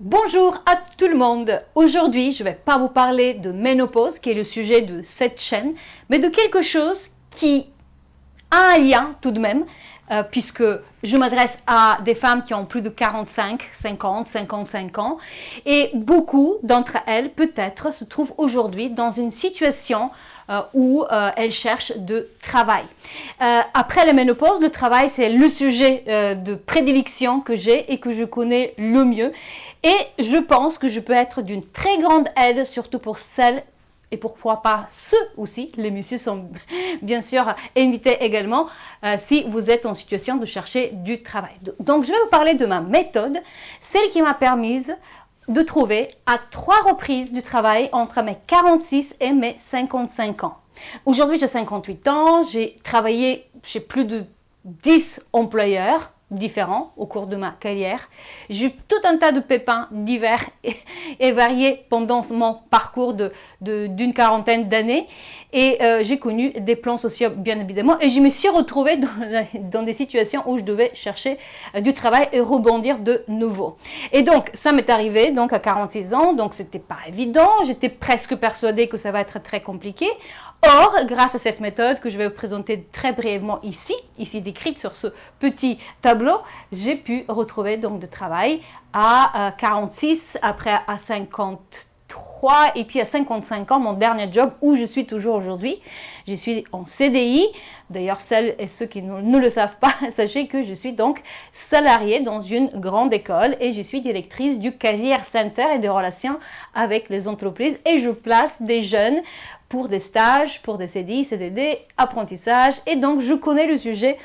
Bonjour à tout le monde. Aujourd'hui, je ne vais pas vous parler de ménopause, qui est le sujet de cette chaîne, mais de quelque chose qui a un lien tout de même, puisque je m'adresse à des femmes qui ont plus de 45, 50, 55 ans, et beaucoup d'entre elles, peut-être, se trouvent aujourd'hui dans une situation où elles cherchent de travail. Après la ménopause, le travail, c'est le sujet de prédilection que j'ai et que je connais le mieux. Et je pense que je peux être d'une très grande aide, surtout pour celles et pourquoi pas ceux aussi, les messieurs sont bien sûr invités également, si vous êtes en situation de chercher du travail. Donc je vais vous parler de ma méthode, celle qui m'a permise de trouver à 3 reprises du travail entre mes 46 et mes 55 ans. Aujourd'hui j'ai 58 ans, j'ai travaillé chez plus de 10 employeurs différents au cours de ma carrière. J'ai eu tout un tas de pépins divers et variés pendant mon parcours d'une quarantaine d'années et j'ai connu des plans sociaux bien évidemment et je me suis retrouvée dans des situations où je devais chercher du travail et rebondir de nouveau. Et donc ça m'est arrivé donc à 46 ans, donc c'était pas évident, j'étais presque persuadée que ça va être très compliqué. Or, grâce à cette méthode que je vais vous présenter très brièvement ici décrite sur ce petit tableau, j'ai pu retrouver donc de travail à 46, après à 53 et puis à 55 ans, mon dernier job où je suis toujours aujourd'hui. Je suis en CDI. D'ailleurs, celles et ceux qui ne le savent pas, sachez que je suis donc salariée dans une grande école et je suis directrice du Career Center et des relations avec les entreprises et je place des jeunes pour des stages, pour des CDI, CDD, apprentissage. Et donc, je connais le sujet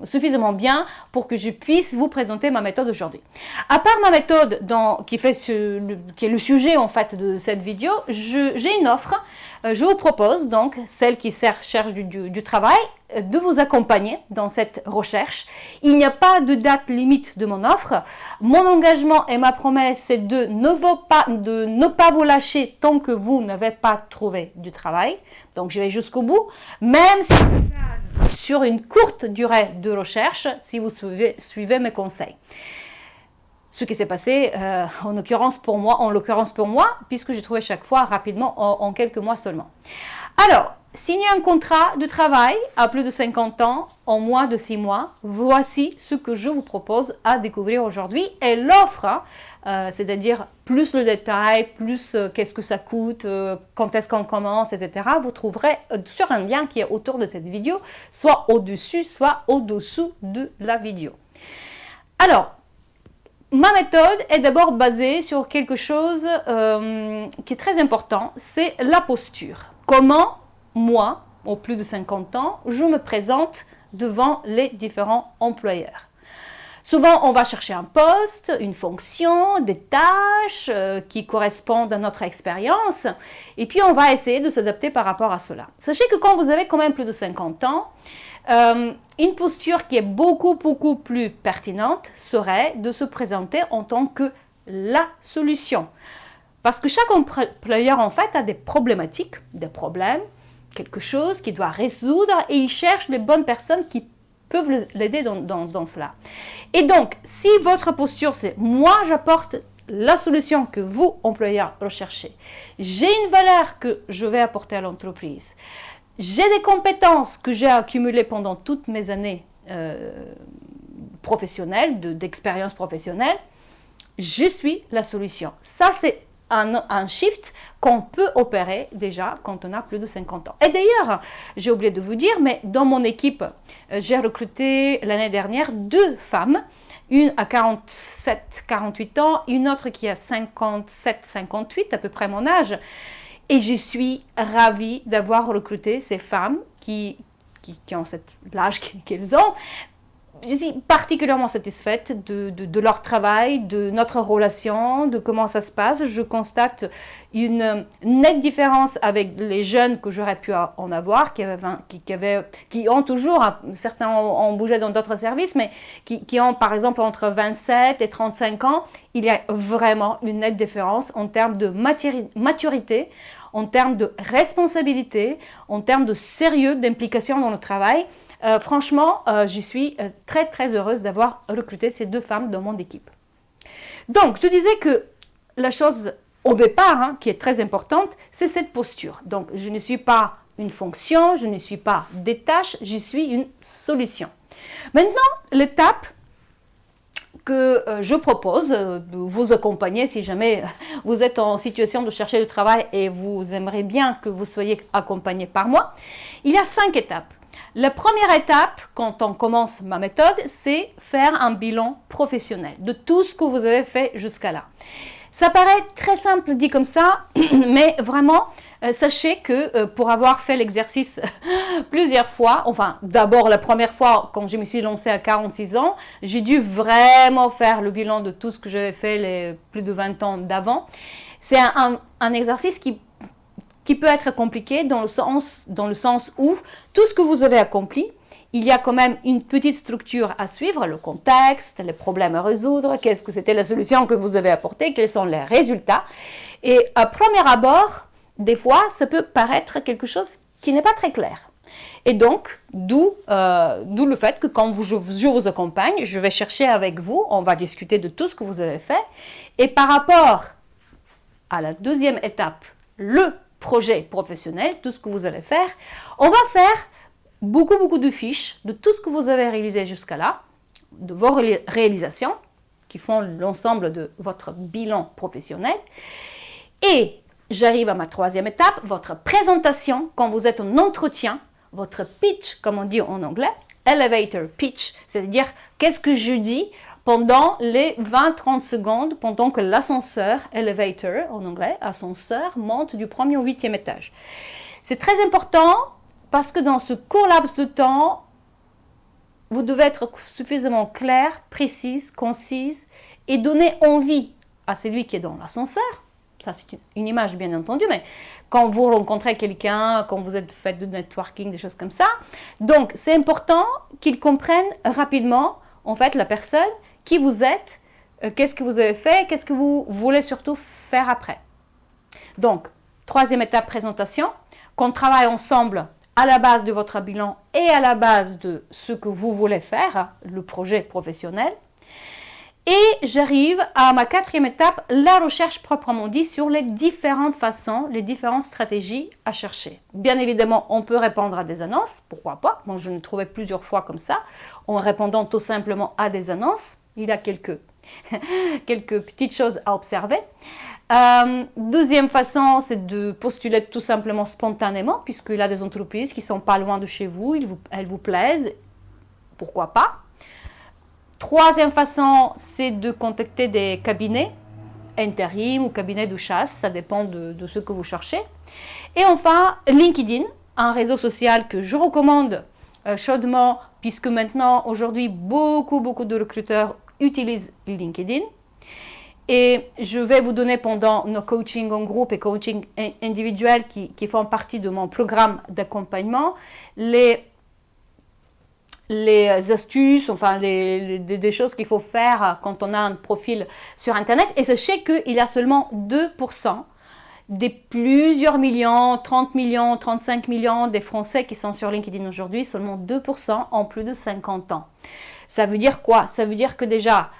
suffisamment bien pour que je puisse vous présenter ma méthode aujourd'hui. À part ma méthode qui est le sujet en fait de cette vidéo, j'ai une offre. Je vous propose donc, celle qui cherche du travail, de vous accompagner dans cette recherche. Il n'y a pas de date limite de mon offre. Mon engagement et ma promesse, c'est de ne pas vous lâcher tant que vous n'avez pas trouvé du travail. Donc, je vais jusqu'au bout, même si sur une courte durée de recherche, si vous suivez mes conseils. Ce qui s'est passé en l'occurrence pour moi, puisque j'ai trouvé chaque fois rapidement en quelques mois seulement. Alors, signer un contrat de travail à plus de 50 ans en moins de 6 mois, voici ce que je vous propose à découvrir aujourd'hui. Et l'offre, c'est-à-dire plus le détail, plus qu'est-ce que ça coûte, quand est-ce qu'on commence, etc. Vous trouverez sur un lien qui est autour de cette vidéo, soit au-dessus, soit au-dessous de la vidéo. Alors, ma méthode est d'abord basée sur quelque chose qui est très important, c'est la posture. Comment moi, au plus de 50 ans, je me présente devant les différents employeurs. Souvent, on va chercher un poste, une fonction, des tâches qui correspondent à notre expérience et puis on va essayer de s'adapter par rapport à cela. Sachez que quand vous avez quand même plus de 50 ans, une posture qui est beaucoup plus pertinente serait de se présenter en tant que la solution. Parce que chaque employeur en fait a des problématiques, des problèmes, quelque chose qu'il doit résoudre et il cherche les bonnes personnes qui peuvent l'aider dans cela. Et donc, si votre posture c'est « moi j'apporte la solution que vous, employeur, recherchez, j'ai une valeur que je vais apporter à l'entreprise, j'ai des compétences que j'ai accumulées pendant toutes mes années professionnelles, d'expérience professionnelle, je suis la solution ». Ça, c'est un shift qu'on peut opérer déjà quand on a plus de 50 ans. Et d'ailleurs, j'ai oublié de vous dire, mais dans mon équipe, j'ai recruté l'année dernière 2 femmes, une à 47, 48 ans, une autre qui a 57, 58, à peu près mon âge. Et je suis ravie d'avoir recruté ces femmes qui ont l'âge qu'elles ont. Je suis particulièrement satisfaite de leur travail, de notre relation, de comment ça se passe. Je constate une nette différence avec les jeunes que j'aurais pu en avoir, qui ont toujours, certains ont bougé dans d'autres services, mais qui ont par exemple entre 27 et 35 ans. Il y a vraiment une nette différence en termes de maturité, en termes de responsabilité, en termes de sérieux, d'implication dans le travail. Franchement, je suis très heureuse d'avoir recruté ces 2 femmes dans mon équipe. Donc, je disais que la chose au départ, qui est très importante, c'est cette posture. Donc, je ne suis pas une fonction, je ne suis pas des tâches, je suis une solution. Maintenant, l'étape que je propose de vous accompagner si jamais vous êtes en situation de chercher du travail et vous aimeriez bien que vous soyez accompagné par moi. Il y a 5 étapes. La première étape, quand on commence ma méthode, c'est faire un bilan professionnel de tout ce que vous avez fait jusqu'à là. Ça paraît très simple dit comme ça, mais vraiment, sachez que pour avoir fait l'exercice plusieurs fois, enfin d'abord la première fois quand je me suis lancée à 46 ans, j'ai dû vraiment faire le bilan de tout ce que j'avais fait les plus de 20 ans d'avant. C'est un exercice qui peut être compliqué dans le sens où tout ce que vous avez accompli, il y a quand même une petite structure à suivre, le contexte, les problèmes à résoudre, qu'est-ce que c'était la solution que vous avez apportée, quels sont les résultats. Et à premier abord, des fois, ça peut paraître quelque chose qui n'est pas très clair. Et donc, d'où le fait que quand je vous accompagne, je vais chercher avec vous, on va discuter de tout ce que vous avez fait. Et par rapport à la deuxième étape, le projet professionnel, tout ce que vous allez faire, on va faire beaucoup de fiches de tout ce que vous avez réalisé jusqu'à là, de vos réalisations qui font l'ensemble de votre bilan professionnel. Et j'arrive à ma troisième étape, votre présentation quand vous êtes en entretien, votre pitch, comme on dit en anglais, elevator pitch, c'est-à-dire qu'est-ce que je dis pendant les 20-30 secondes, pendant que l'ascenseur, elevator en anglais, ascenseur, monte du 1er au 8e étage. C'est très important parce que dans ce court laps de temps, vous devez être suffisamment clair, précise, concise et donner envie à celui qui est dans l'ascenseur. Ça, c'est une image, bien entendu, mais quand vous rencontrez quelqu'un, quand vous êtes fait de networking, des choses comme ça. Donc, c'est important qu'il comprenne rapidement, en fait, la personne, qui vous êtes, qu'est-ce que vous avez fait, qu'est-ce que vous voulez surtout faire après. Donc, troisième étape, présentation. Qu'on travaille ensemble à la base de votre bilan et à la base de ce que vous voulez faire, le projet professionnel. Et j'arrive à ma quatrième étape, la recherche proprement dit sur les différentes façons, les différentes stratégies à chercher. Bien évidemment, on peut répondre à des annonces, pourquoi pas. Moi, je l'ai trouvé plusieurs fois comme ça, en répondant tout simplement à des annonces. Il y a quelques petites choses à observer. Deuxième façon, c'est de postuler tout simplement spontanément, puisqu'il y a des entreprises qui ne sont pas loin de chez vous, elles vous plaisent, pourquoi pas. Troisième façon, c'est de contacter des cabinets, intérim ou cabinets de chasse, ça dépend de ce que vous cherchez. Et enfin, LinkedIn, un réseau social que je recommande chaudement, puisque maintenant, aujourd'hui, beaucoup de recruteurs utilisent LinkedIn. Et je vais vous donner pendant nos coachings en groupe et coaching individuels qui font partie de mon programme d'accompagnement, les astuces, enfin des choses qu'il faut faire quand on a un profil sur Internet. Et sachez qu'il y a seulement 2% des plusieurs millions, 30 millions, 35 millions des Français qui sont sur LinkedIn aujourd'hui, seulement 2% ont plus de 50 ans. Ça veut dire quoi? Ça veut dire que déjà,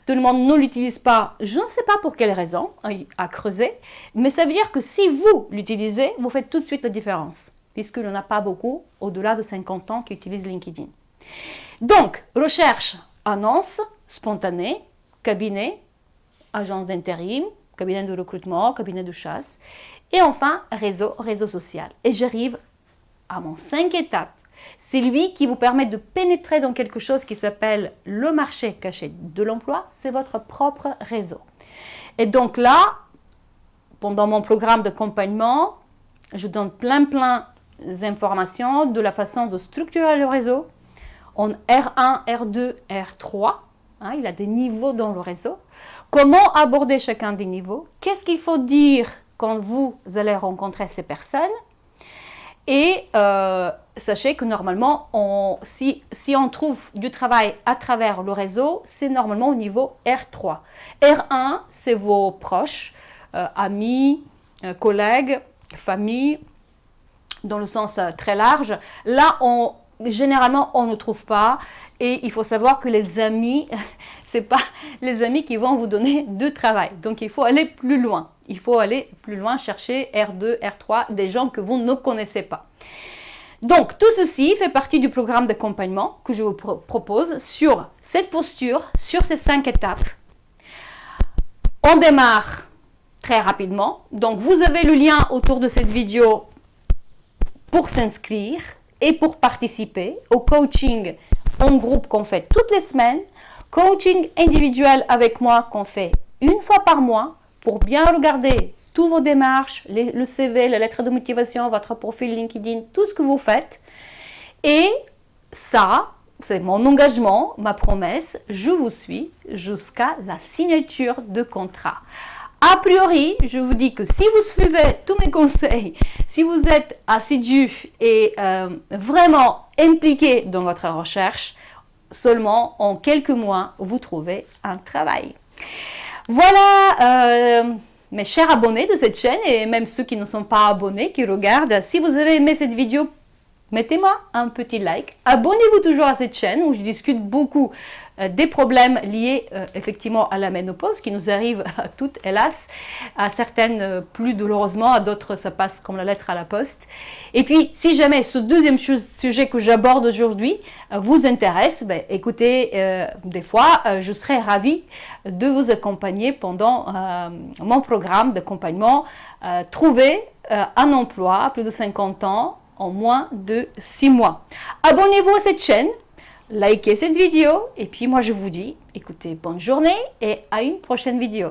tout le monde ne l'utilise pas, je ne sais pas pour quelle raison, à creuser, mais ça veut dire que si vous l'utilisez, vous faites tout de suite la différence, puisqu'il n'y en a pas beaucoup au-delà de 50 ans qui utilisent LinkedIn. Donc, recherche, annonce, spontanée, cabinet, agence d'intérim, cabinet de recrutement, cabinet de chasse, et enfin, réseau social. Et j'arrive à mon 5 étapes. C'est lui qui vous permet de pénétrer dans quelque chose qui s'appelle le marché caché de l'emploi. C'est votre propre réseau. Et donc là, pendant mon programme d'accompagnement, je donne plein d'informations de la façon de structurer le réseau en R1, R2, R3. Il y a des niveaux dans le réseau. Comment aborder chacun des niveaux? Qu'est-ce qu'il faut dire quand vous allez rencontrer ces personnes? Et sachez que normalement, si on trouve du travail à travers le réseau, c'est normalement au niveau R3. R1, c'est vos proches, amis, collègues, famille, dans le sens très large. Là, généralement, on ne trouve pas. Et il faut savoir que les amis, ce n'est pas les amis qui vont vous donner du travail. Donc, il faut aller plus loin. Il faut aller plus loin, chercher R2, R3, des gens que vous ne connaissez pas. Donc, tout ceci fait partie du programme d'accompagnement que je vous propose sur cette posture, sur ces 5 étapes. On démarre très rapidement. Donc, vous avez le lien autour de cette vidéo pour s'inscrire et pour participer au coaching en groupe qu'on fait toutes les semaines, coaching individuel avec moi qu'on fait une fois par mois pour bien regarder toutes vos démarches, le CV, la lettre de motivation, votre profil LinkedIn, tout ce que vous faites. Et ça, c'est mon engagement, ma promesse, je vous suis jusqu'à la signature de contrat. A priori, je vous dis que si vous suivez tous mes conseils, si vous êtes assidu et vraiment impliqué dans votre recherche, seulement en quelques mois, vous trouvez un travail. Voilà, mes chers abonnés de cette chaîne et même ceux qui ne sont pas abonnés, qui regardent, si vous avez aimé cette vidéo, mettez-moi un petit like. Abonnez-vous toujours à cette chaîne où je discute beaucoup des problèmes liés effectivement à la ménopause qui nous arrivent à toutes, hélas, à certaines plus douloureusement, à d'autres ça passe comme la lettre à la poste. Et puis, si jamais ce deuxième sujet que j'aborde aujourd'hui vous intéresse, ben, écoutez, des fois, je serai ravie de vous accompagner pendant mon programme d'accompagnement Trouver un emploi à plus de 50 ans en moins de 6 mois. Abonnez-vous à cette chaîne, likez cette vidéo et puis moi je vous dis, écoutez, bonne journée et à une prochaine vidéo.